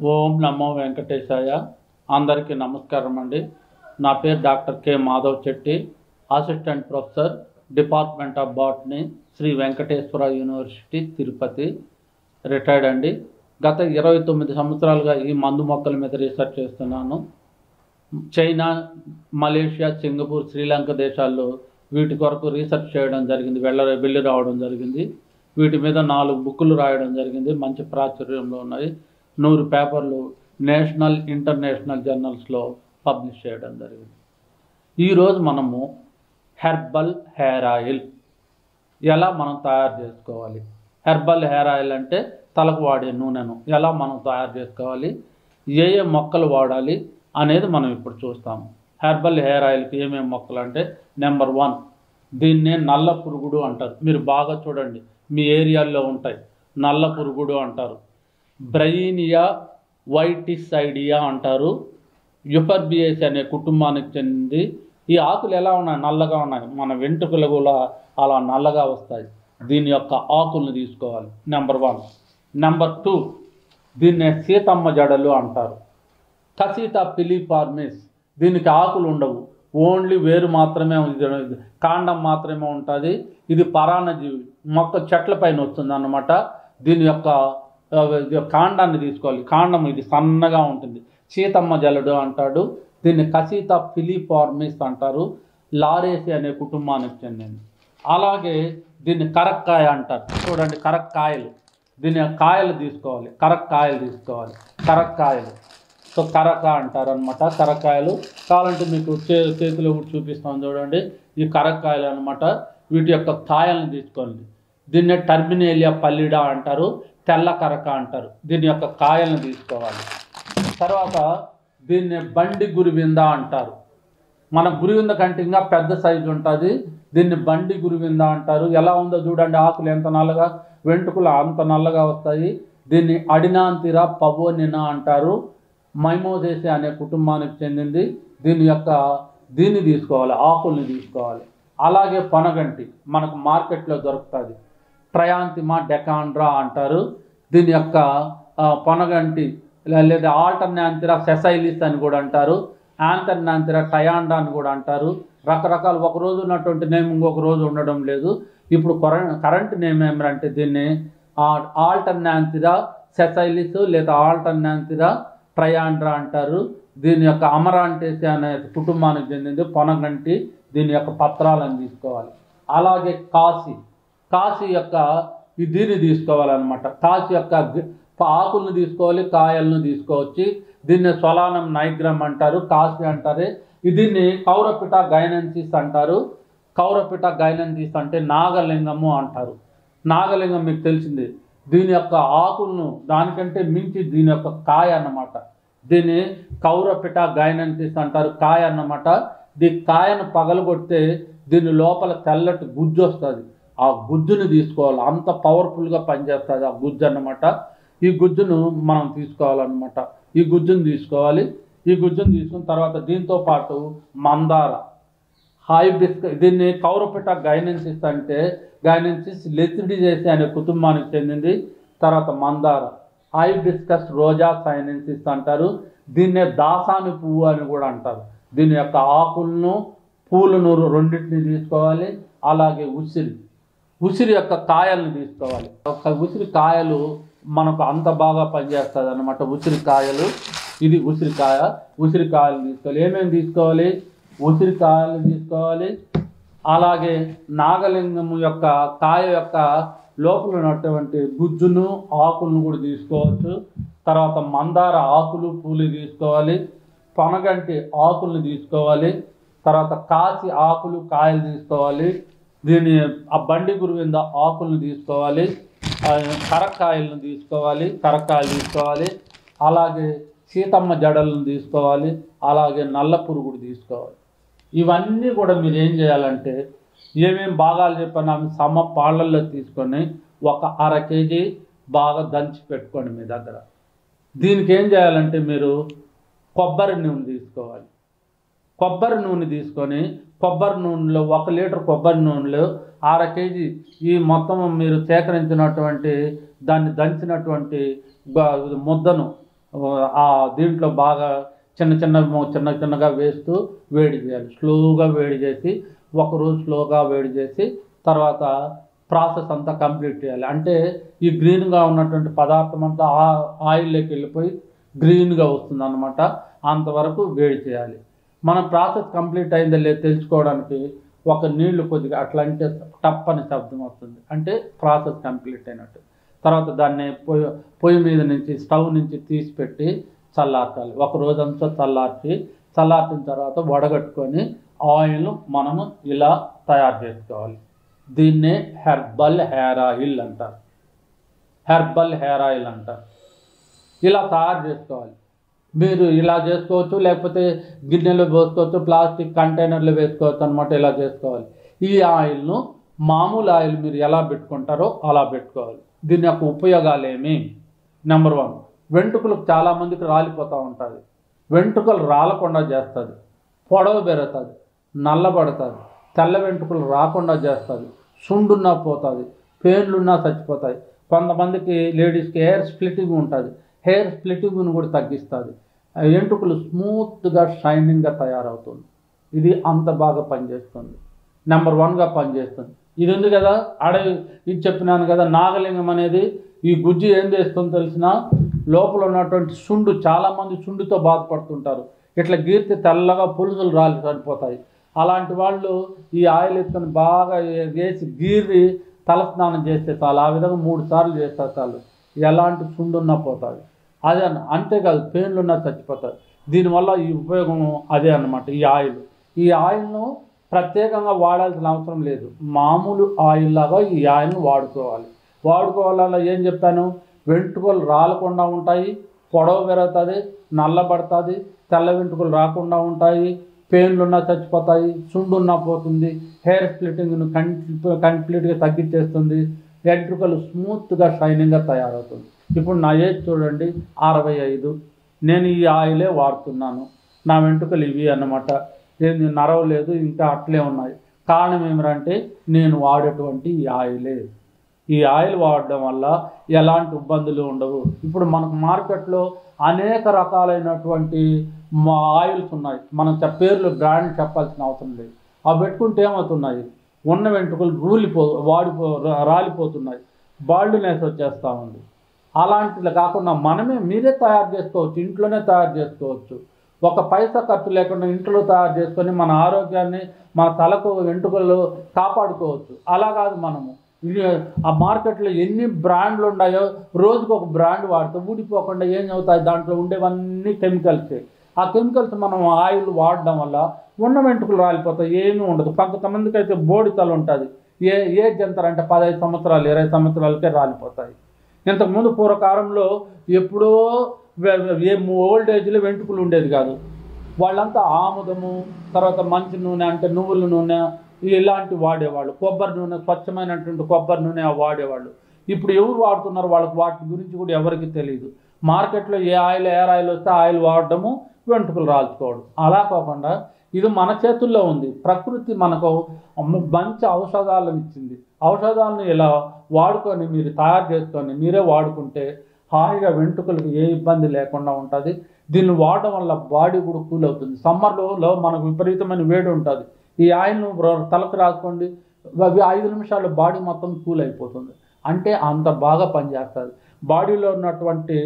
ఓం నమో వెంకటేశాయ. అందరికీ నమస్కారం అండి. నా పేరు doctor K Madhav Chetti, assistant professor, department of botany, Shri Venkateswara university, Tirupati, retired అండి. గత 29 సంవత్సరాలుగా ఈ మందు మొక్కల మీద రీసెర్చ్ చేస్తున్నాను. చైనా, మలేషియా, సింగపూర్, శ్రీలంక దేశాల్లో వీటి కొరకు రీసెర్చ్ చేయడం జరిగింది, వెళ్ళి రావడం జరిగింది. వీటి మీద 4 బుక్కులు రాయడం జరిగింది, మంచి ప్రాచుర్యంలో ఉన్నాయి. 100 పేపర్లు నేషనల్, ఇంటర్నేషనల్ జర్నల్స్లో పబ్లిష్ చేయడం జరిగింది. ఈరోజు మనము హెర్బల్ హెయిర్ ఆయిల్ ఎలా మనం తయారు చేసుకోవాలి, హెర్బల్ హెయిర్ ఆయిల్ అంటే తలకు వాడే నూనెను ఎలా మనం తయారు చేసుకోవాలి, ఏ మొక్కలు వాడాలి అనేది మనం ఇప్పుడు చూస్తాము. హెర్బల్ హెయిర్ ఆయిల్కి ఏమేమి మొక్కలు అంటే, నెంబర్ 1, దీన్నే నల్ల పురుగుడు అంటారు. మీరు బాగా చూడండి, మీ ఏరియాల్లో ఉంటాయి. నల్ల పురుగుడు అంటారు. బ్రైనియా వైటిసైడియా అంటారు. యుపర్బియేసి అనే కుటుంబానికి చెందింది. ఈ ఆకులు ఎలా ఉన్నాయి? నల్లగా ఉన్నాయి. మన వెంట్రుకలు కూడా అలా నల్లగా వస్తాయి. దీని యొక్క ఆకులను తీసుకోవాలి, నెంబర్ 1. నెంబర్ 2, దీన్నే సీతమ్మ జడలు అంటారు. కసిటా పిలిఫార్మిస్. దీనికి ఆకులు ఉండవు, ఓన్లీ వేరు మాత్రమే, కాండం మాత్రమే ఉంటుంది. ఇది పరాన్నజీవి, మొక్క చెట్ల పైన వస్తుంది అన్నమాట. దీని యొక్క కాండాన్ని తీసుకోవాలి. కాండం ఇది సన్నగా ఉంటుంది, సీతమ్మ జలడు అంటాడు. దీన్ని కసిటా పిలిఫార్మిస్ అంటారు. లారేసి అనే కుటుంబానికి చెందింది. అలాగే దీన్ని కరక్కాయ అంటారు. చూడండి, కరక్కాయలు. దీని కాయలు తీసుకోవాలి, కరక్కాయలు తీసుకోవాలి. కరక్కాయలు, సో కరక అంటారు అనమాట. కరక్కాయలు కావాలంటే మీకు చేతిలో చూపిస్తాను చూడండి. ఈ కరక్కాయలు అనమాట. వీటి యొక్క కాయలను తీసుకోండి. దీన్నే టర్మినేలియా పల్లిడా అంటారు, తెల్ల కరక అంటారు. దీని యొక్క కాయలను తీసుకోవాలి. తర్వాత దీన్ని బండి గురివింద అంటారు. మన గురివింద కంటే ఇంకా పెద్ద సైజు ఉంటుంది. దీన్ని బండి గురివింద అంటారు. ఎలా ఉందో చూడండి, ఆకులు ఎంత నల్లగా, వెంట్రుకలు అంత నల్లగా వస్తాయి. దీన్ని అడినాంతిరా పవోనినా అంటారు. మైమోజేసి అనే కుటుంబానికి చెందింది. దీన్ని తీసుకోవాలి, ఆకుల్ని తీసుకోవాలి. అలాగే పొనగంటి మనకు మార్కెట్లో దొరుకుతుంది. ట్రయాంతిమా డెకాండ్రా అంటారు. దీని యొక్క పొనగంటి లేదా ఆల్టర్నాంతిరా సెసైలిస్ అని కూడా అంటారు. యాంథర్నాంతిరా టయాండా అని కూడా అంటారు. రకరకాల, ఒక రోజు ఉన్నటువంటి నేమ్ ఇంకొక రోజు ఉండడం లేదు. ఇప్పుడు కరెంట్ నేమ్ ఏమంటే దీన్ని ఆల్టర్నాంతిరా సెసైలిస్ లేదా ఆల్టర్నాంతిరా ట్రయాండ్రా అంటారు. దీని యొక్క అమరాంటేసి అనే కుటుంబానికి చెందింది పొనగంటి. దీని యొక్క పత్రాలను తీసుకోవాలి. అలాగే కాశీ యొక్క దీన్ని తీసుకోవాలన్నమాట. కాశీ యొక్క ఆకులను తీసుకోవాలి, కాయలను తీసుకోవచ్చు. దీన్ని సొలానం నైగ్రమ్ అంటారు, కాశీ అంటారు. దీన్ని కౌరపిటా గైనెన్సిస్ అంటారు. కౌరపిటా గైనెన్సిస్ అంటే నాగలింగము అంటారు. నాగలింగం మీకు తెలిసింది. దీని యొక్క ఆకులను దానికంటే మించి దీని యొక్క కాయ అన్నమాట. దీన్ని కౌరపిటా గైనెన్సిస్ అంటారు, కాయ అన్నమాట. దీని కాయను పగలగొడితే దీని లోపల తెల్లటి గుజ్జు వస్తుంది. ఆ గుజ్జును తీసుకోవాలి, అంత పవర్ఫుల్గా పనిచేస్తుంది ఆ గుజ్జు అన్నమాట. ఈ గుజ్జును మనం తీసుకోవాలన్నమాట. ఈ గుజ్జును తీసుకోవాలి. ఈ గుజ్జును తీసుకున్న తర్వాత దీంతో పాటు మందార, హైబిస్కస్, దీన్ని కౌరపిటా గైనెన్సిస్ అంటే గైనెన్సిస్ లెసిడిజేసి అనే కుటుంబానికి చెందింది. తర్వాత మందార, హైబిస్కస్ రోజా సైనెన్సిస్ అంటారు. దీన్నే దాసాని పువ్వు అని కూడా అంటారు. దీని యొక్క ఆకులను, పూలను రెండింటిని తీసుకోవాలి. అలాగే ఉసిరి యొక్క కాయలను తీసుకోవాలి. ఉసిరి కాయలు మనకు అంత బాగా పనిచేస్తుంది అన్నమాట. ఉసిరికాయలు, ఇది ఉసిరికాయలు తీసుకోవాలి. ఏమేమి తీసుకోవాలి? ఉసిరికాయలు తీసుకోవాలి. అలాగే నాగలింగము యొక్క కాయ యొక్క లోపల ఉన్నటువంటి గుజ్జును, ఆకులను కూడా తీసుకోవచ్చు. తర్వాత మందార ఆకులు, పూలు తీసుకోవాలి. పొనగంటి ఆకులను తీసుకోవాలి. తర్వాత కాశీ ఆకులు, కాయలు తీసుకోవాలి. దీని బండి గురువింద ఆకులను తీసుకోవాలి. కరక్కాయలను తీసుకోవాలి, అలాగే సీతమ్మ జడలను తీసుకోవాలి. అలాగే నల్ల పురుగుడు తీసుకోవాలి. ఇవన్నీ కూడా మీరు ఏం చేయాలంటే, ఏమేమి భాగాలు చెప్పినా పాళ్ళల్లో తీసుకొని ఒక 1/2 kg బాగా దంచి పెట్టుకోండి మీ దగ్గర. దీనికి ఏం చేయాలంటే మీరు కొబ్బరి నూనె తీసుకోవాలి. కొబ్బరి నూనె తీసుకొని కొబ్బరి నూనెలో 1 లీటర్ కొబ్బరి నూనెలో 1/2 kg ఈ మొత్తం మీరు సేకరించినటువంటి దాన్ని దంచినటువంటి ముద్దను ఆ దీంట్లో బాగా చిన్నగా వేస్తూ వేడి చేయాలి. స్లోగా వేడి చేసి ఒకరోజు స్లోగా వేడి చేసి తర్వాత ప్రాసెస్ అంతా కంప్లీట్ చేయాలి. అంటే ఈ గ్రీన్గా ఉన్నటువంటి పదార్థం అంతా ఆయిల్లోకి వెళ్ళిపోయి గ్రీన్గా వస్తుంది అన్నమాట. అంతవరకు వేడి చేయాలి. మన ప్రాసెస్ కంప్లీట్ అయిందో లేదో తెలుసుకోవడానికి ఒక నీళ్లు కొద్దిగా అట్లా అంటే టప్ అని శబ్దం వస్తుంది, అంటే ప్రాసెస్ కంప్లీట్ అయినట్టు. తర్వాత దాన్ని పొయ్యి మీద నుంచి స్టవ్ నుంచి తీసి పెట్టి చల్లార్చాలి. ఒక రోజంతా చల్లార్చిన తర్వాత వడగట్టుకొని ఆయిల్ మనము ఇలా తయారు చేసుకోవాలి. దీన్నే హెర్బల్ హెయిర్ ఆయిల్ అంటారు. ఇలా తయారు చేసుకోవాలి. మీరు ఇలా చేసుకోవచ్చు, లేకపోతే గిన్నెలో పోసుకోవచ్చు, ప్లాస్టిక్ కంటైనర్లో వేసుకోవచ్చు అనమాట. ఇలా చేసుకోవాలి. ఈ ఆయిల్ను మామూలు ఆయిల్ మీరు ఎలా పెట్టుకుంటారో అలా పెట్టుకోవాలి. దీని యొక్క ఉపయోగాలు ఏమి? నెంబర్ 1, వెంట్రుకలు చాలామందికి రాలిపోతూ ఉంటుంది. వెంట్రుకలు రాలకుండా చేస్తుంది, పొడవు పెరుగుతుంది, నల్లబడుతుంది, తెల్ల వెంట్రుకలు రాకుండా చేస్తుంది, సుండున్నా పోతుంది, పేన్లున్నా చచ్చిపోతాయి. కొంతమందికి లేడీస్కి హెయిర్ స్ప్లిట్టింగ్ ఉంటుంది, హెయిర్ స్ప్లిట్టింగ్ను కూడా తగ్గిస్తుంది. వెంట్రుకలు స్మూత్గా షైనింగ్గా తయారవుతుంది. ఇది అంత బాగా పనిచేస్తుంది. నెంబర్ 1గా పనిచేస్తుంది. ఇది ఉంది కదా, ఇది చెప్పినాను కదా, నాగలింగం అనేది ఈ గుజ్జు ఏం చేస్తుందో తెలిసిన లోపల ఉన్నటువంటి సుండు, చాలామంది సుండుతో బాధపడుతుంటారు. ఇట్లా గీర్తి తెల్లగా పులుసులు రాలి చనిపోతాయి. అలాంటి వాళ్ళు ఈ ఆయిల్ ఎత్తుకొని బాగా వేసి గీరి తలస్నానం చేస్తే చాలు. ఆ విధంగా 3 సార్లు చేస్తే చాలు, ఎలాంటి సుండున్నా పోతుంది. అదే అంతేకాదు, పెయిన్లున్నా చచ్చిపోతాయి. దీనివల్ల ఈ ఉపయోగం అదే అన్నమాట. ఈ ఆయిల్ను ప్రత్యేకంగా వాడాల్సిన అవసరం లేదు. మామూలు ఆయిల్ లాగా ఈ ఆయిల్ను వాడుకోవాలన్నా ఏం చెప్పాను? వెంట్రుకలు రాలకుండా ఉంటాయి, పొడవు పెరుగుతుంది, నల్లబడుతుంది, తెల్ల వెంట్రుకలు రాకుండా ఉంటాయి, పెయిన్లున్నా చచ్చిపోతాయి, సుండున్నా పోతుంది, హెయిర్ స్ప్లిట్టింగ్ను కంప్లీట్గా తగ్గించేస్తుంది, వెంట్రుకలు స్మూత్గా షైనింగ్గా తయారవుతుంది. ఇప్పుడు నా ఏజ్ చూడండి, 65. నేను ఈ ఆయిలే వాడుతున్నాను. నా వెంట్రుకలు ఇవి అన్నమాట. ఏంది నరవలేదు, ఇంకా అట్లే ఉన్నాయి. కారణం ఏమిటంటే నేను వాడేటువంటి ఈ ఆయిల్ వాడడం వల్ల ఎలాంటి ఇబ్బందులు ఉండవు. ఇప్పుడు మనకు మార్కెట్లో అనేక రకాలైనటువంటి ఆయిల్స్ ఉన్నాయి. మనం పేర్లు బ్రాండ్ చెప్పాల్సిన అవసరం లేదు. అవి పెట్టుకుంటే ఏమవుతున్నాయి? ఉన్న వెంట్రుకలు రాలిపోతున్నాయి, బాల్డ్నెస్ వచ్చేస్తూ ఉంది. అలాంటిది కాకుండా మీరే తయారు చేసుకోవచ్చు, ఇంట్లోనే తయారు చేసుకోవచ్చు. ఒక పైసా ఖర్చు లేకుండా ఇంట్లో తయారు చేసుకొని మన ఆరోగ్యాన్ని, మన తలకు వెంట్రుకలు కాపాడుకోవచ్చు. అలా కాదు, ఆ మార్కెట్లో ఎన్ని బ్రాండ్లు ఉన్నాయో రోజుకు ఒక బ్రాండ్ వాడితే ఊడిపోకుండా ఏం అవుతాయి? దాంట్లో ఉండేవన్నీ కెమికల్సే. ఆ కెమికల్స్ మనం ఆయిల్ వాడడం వల్ల ఉన్న వెంట్రుకలు రాలిపోతాయి, ఏమీ ఉండదు. కొంతమందికి అయితే బోడి తల ఉంటుంది. ఏజ్ ఎంత అంటే 15 సంవత్సరాలు 20 సంవత్సరాలకే రాలిపోతాయి. ఇంతకుముందు పూర్వకాలంలో ఎప్పుడో ఓల్డ్ ఏజ్లో వెంట్రుకలు ఉండేది కాదు. వాళ్ళంతా ఆముదము, తర్వాత మంచి నూనె అంటే నువ్వుల నూనె ఇలాంటివి వాడేవాళ్ళు. కొబ్బరి నూనె, స్వచ్ఛమైనటువంటి కొబ్బరి నూనె వాడేవాళ్ళు. ఇప్పుడు ఎవరు వాడుతున్నారు? వాళ్ళకి వాటి గురించి కూడా ఎవరికి తెలియదు. మార్కెట్లో హెయిర్ ఆయిల్ వస్తే ఆయిల్ వాడడము, వెంట్రుకలు రాల్చుకోవడం. అలా కాకుండా ఇది మన చేతుల్లో ఉంది. ప్రకృతి మనకు మంచి ఔషధాలను ఇచ్చింది. ఔషధాలను ఇలా వాడుకొని మీరు తయారు చేసుకొని మీరే వాడుకుంటే హాయిగా వెంట్రుకలకు ఏ ఇబ్బంది లేకుండా ఉంటుంది. దీన్ని వాడడం వల్ల బాడీ కూడా కూల్ అవుతుంది. సమ్మర్లో మనకు విపరీతమైన వేడి ఉంటుంది. ఈ ఆయిల్ను తలకు రాసుకోండి, 5 నిమిషాల్లో బాడీ మొత్తం కూల్ అయిపోతుంది. అంటే అంత బాగా పనిచేస్తుంది. బాడీలో ఉన్నటువంటి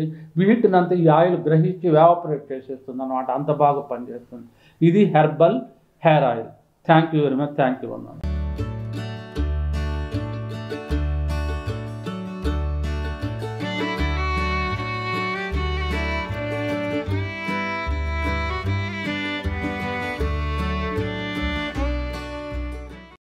వీటిని అంతా ఈ ఆయిల్ గ్రహించి ఎవాపరేట్ చేసేస్తుంది అన్నమాట. అంత బాగా పనిచేస్తుంది. ఇది herbal hair oil. Thank you very much. Thank you అన్నాను.